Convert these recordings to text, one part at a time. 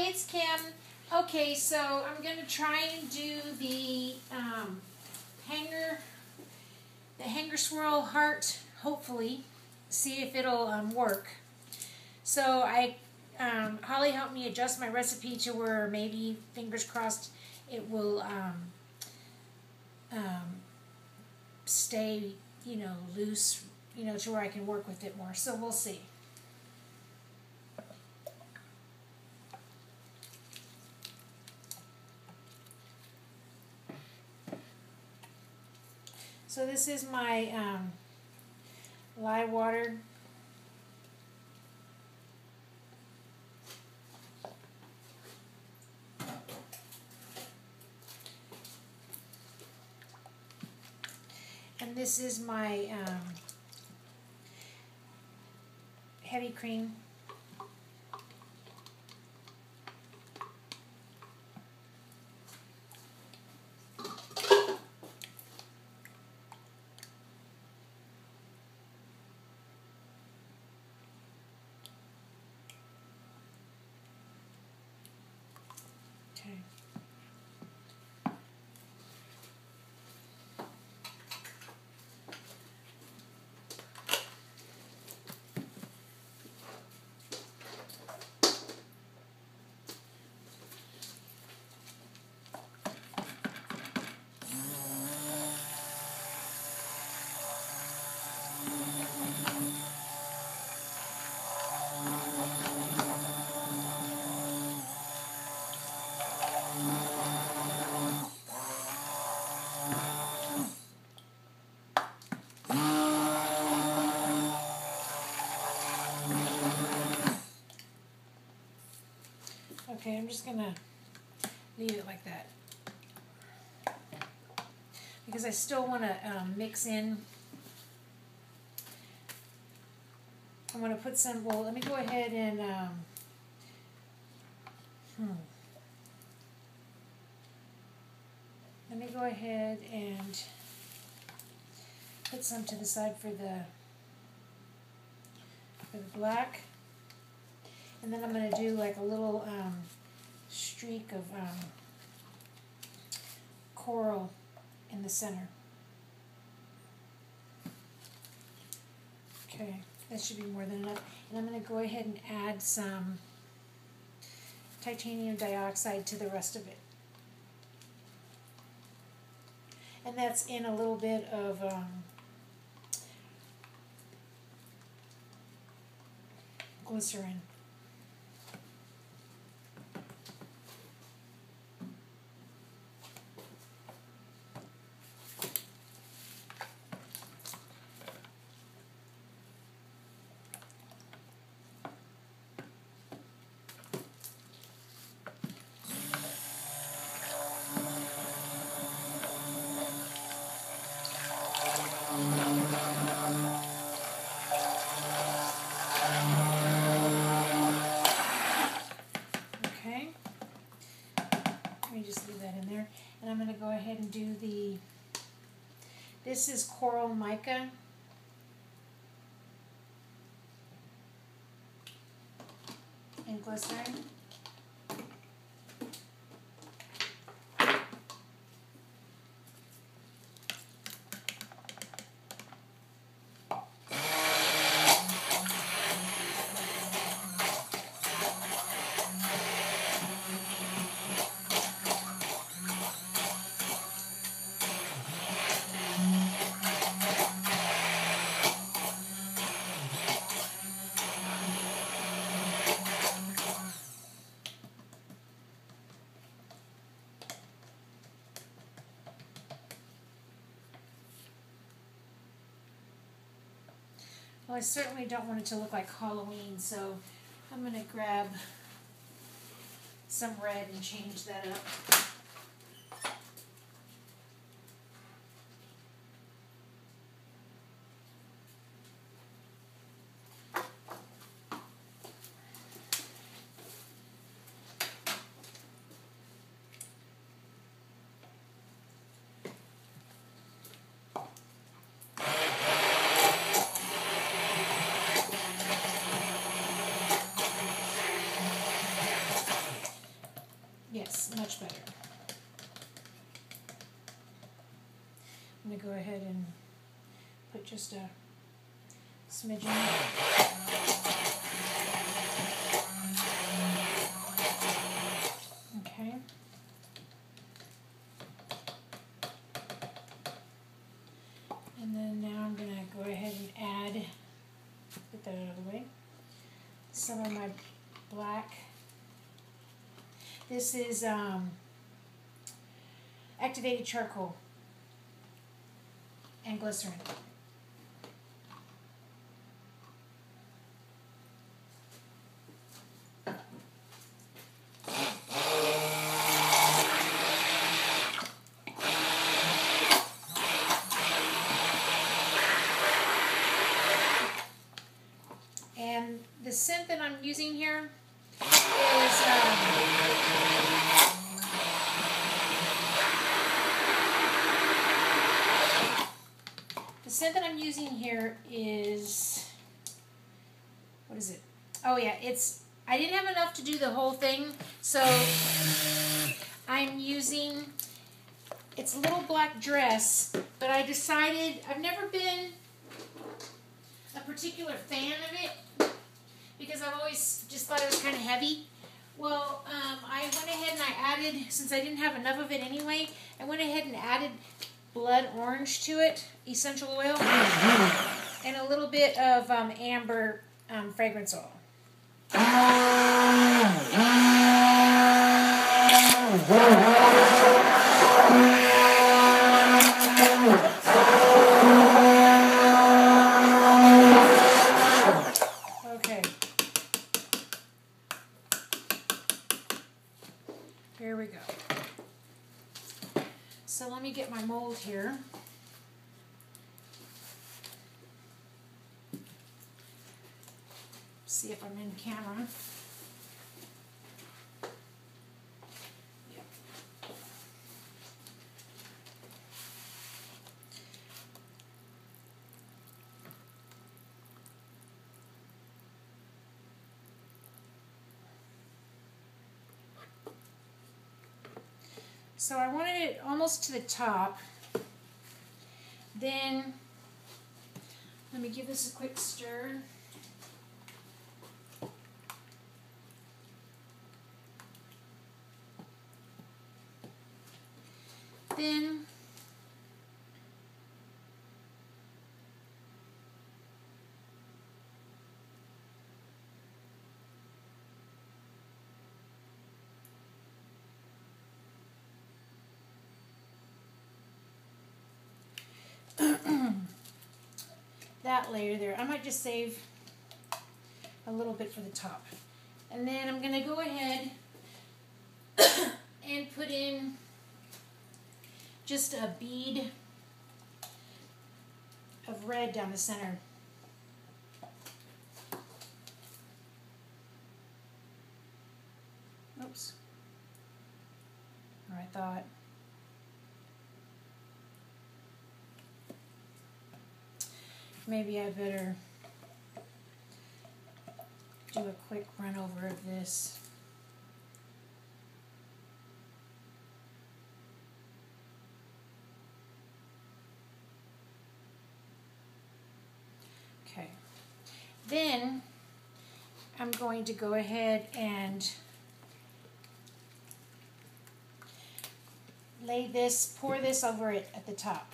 it's Kim. Okay, so I'm going to try and do the hanger swirl heart, hopefully. See if it'll work. So Holly helped me adjust my recipe to where maybe, fingers crossed, it will stay, loose, to where I can work with it more. So we'll see. So this is my lye water. And this is my heavy cream. Okay. Okay, I'm just going to leave it like that because I still want to mix in. I'm going to put some, well, let me go ahead and, let me go ahead and put some to the side for the black. And then I'm going to do like a little streak of coral in the center. Okay, that should be more than enough. And I'm going to go ahead and add some titanium dioxide to the rest of it. And that's in a little bit of glycerin. And I'm going to go ahead and do this is coral mica. And glycerin. Well, I certainly don't want it to look like Halloween, so I'm going to grab some red and change that up. to go ahead and put just a smidgen. Okay. And then now I'm going to go ahead and add, get that out of the way, some of my black. This is activated charcoal and glycerin. And the scent that I'm using here is what is it? Oh yeah, I didn't have enough to do the whole thing, so I'm using, it's Little Black Dress, but I decided, I've never been a particular fan of it, because I've always just thought it was kind of heavy. Well, I went ahead and I added, since I didn't have enough of it anyway, I went ahead and added blood orange to it, essential oil, and a little bit of amber fragrance oil. Okay. Here we go. So let me get my mold here. See if I'm in camera. Yep. So I wanted it almost to the top. Then let me give this a quick stir. Then that layer there. I might just save a little bit for the top. And then I'm going to go ahead and put in just a bead of red down the center. Oops. Or I thought. Maybe I better do a quick run over of this. Okay. Then I'm going to go ahead and pour this over it at the top.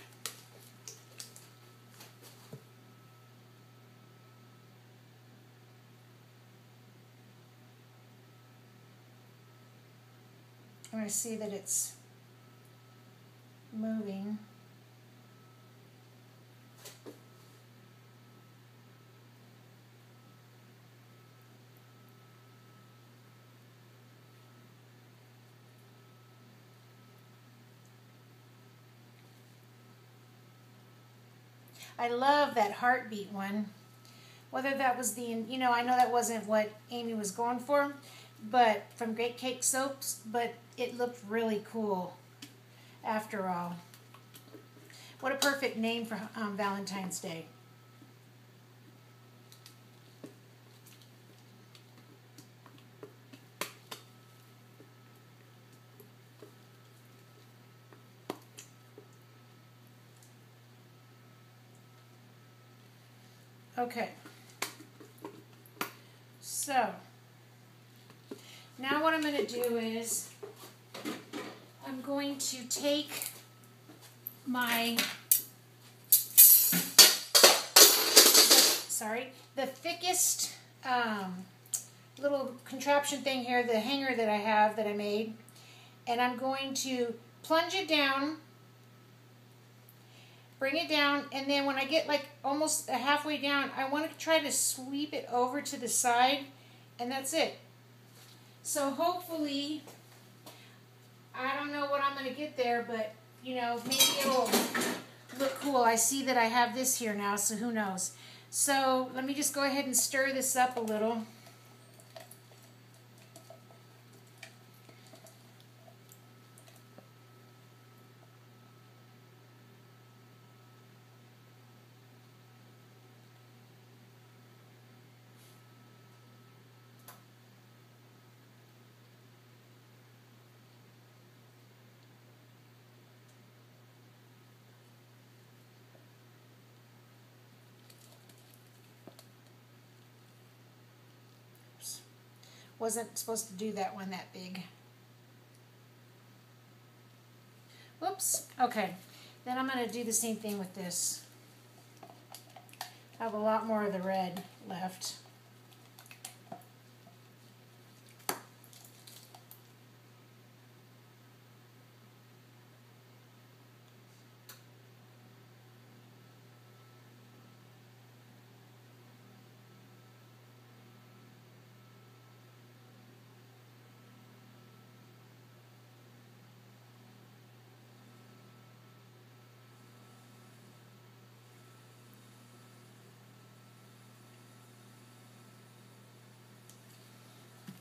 I'm going to see that it's moving. I love that heartbeat one. Whether that was I know that wasn't what Amy was going for, but from Great Cake Soaps, but it looked really cool after all. What a perfect name for Valentine's Day. Okay. So, now what I'm going to do is I'm going to take my, the thickest little contraption thing here, the hanger that I have that I made, and I'm going to plunge it down, bring it down, and then when I get like almost halfway down, I want to try to sweep it over to the side, and that's it. So hopefully, I don't know what I'm going to get there, but you know, maybe it'll look cool. I see that I have this here now, so who knows. So let me just go ahead and stir this up a little. Wasn't supposed to do that one that big. Whoops. Okay. Then I'm going to do the same thing with this. I have a lot more of the red left.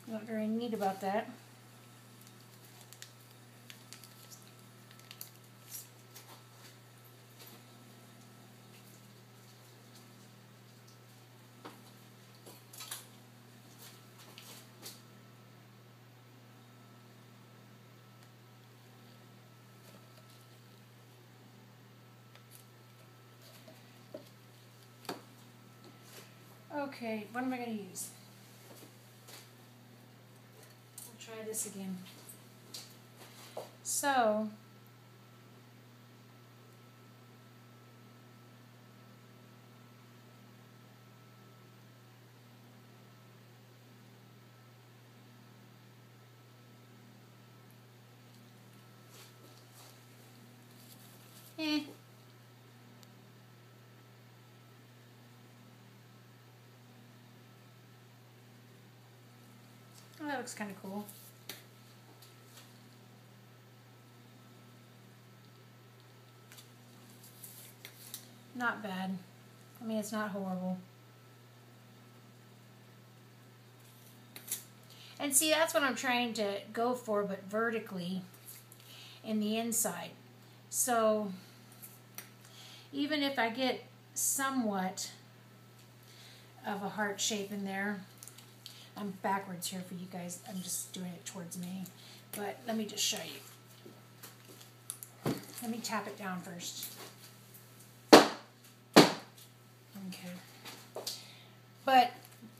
Not very neat about that. Okay, what am I going to use? Try this again. So, oh, that looks kind of cool. Not bad. I mean, it's not horrible. And see, that's what I'm trying to go for, but vertically in the inside. So even if I get somewhat of a heart shape in there, I'm backwards here for you guys. I'm just doing it towards me. But let me just show you. Let me tap it down first. Okay. But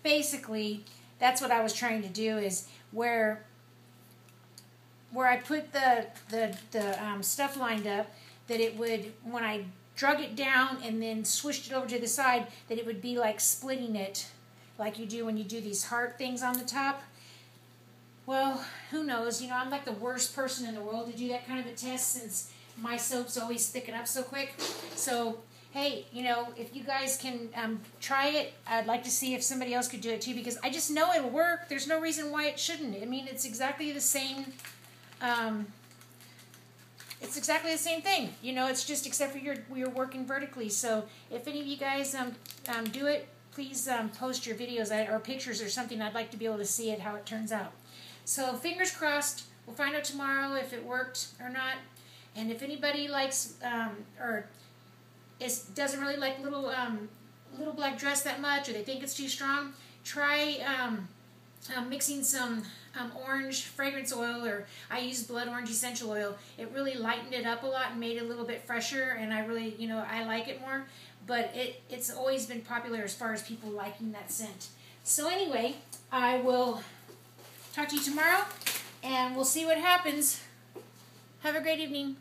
basically, that's what I was trying to do, is where I put the stuff lined up, that it would, when I drug it down and then swished it over to the side, that it would be like splitting it, like you do when you do these heart things on the top. Well, who knows? You know, I'm like the worst person in the world to do that kind of a test, since my soaps always thicken up so quick. So, hey, you know, if you guys can try it, I'd like to see if somebody else could do it too, because I just know it'll work. There's no reason why it shouldn't. I mean, it's exactly the same. It's exactly the same thing. You know, it's just except for you're working vertically. So if any of you guys do it, please post your videos or pictures or something. I'd like to be able to see it, how it turns out. So fingers crossed. We'll find out tomorrow if it worked or not. And if anybody likes or doesn't really like little black dress that much, or they think it's too strong, try mixing some orange fragrance oil, or I use blood orange essential oil. It really lightened it up a lot and made it a little bit fresher, and I really, you know, I like it more. but it's always been popular as far as people liking that scent. So anyway, I will talk to you tomorrow, and we'll see what happens. Have a great evening.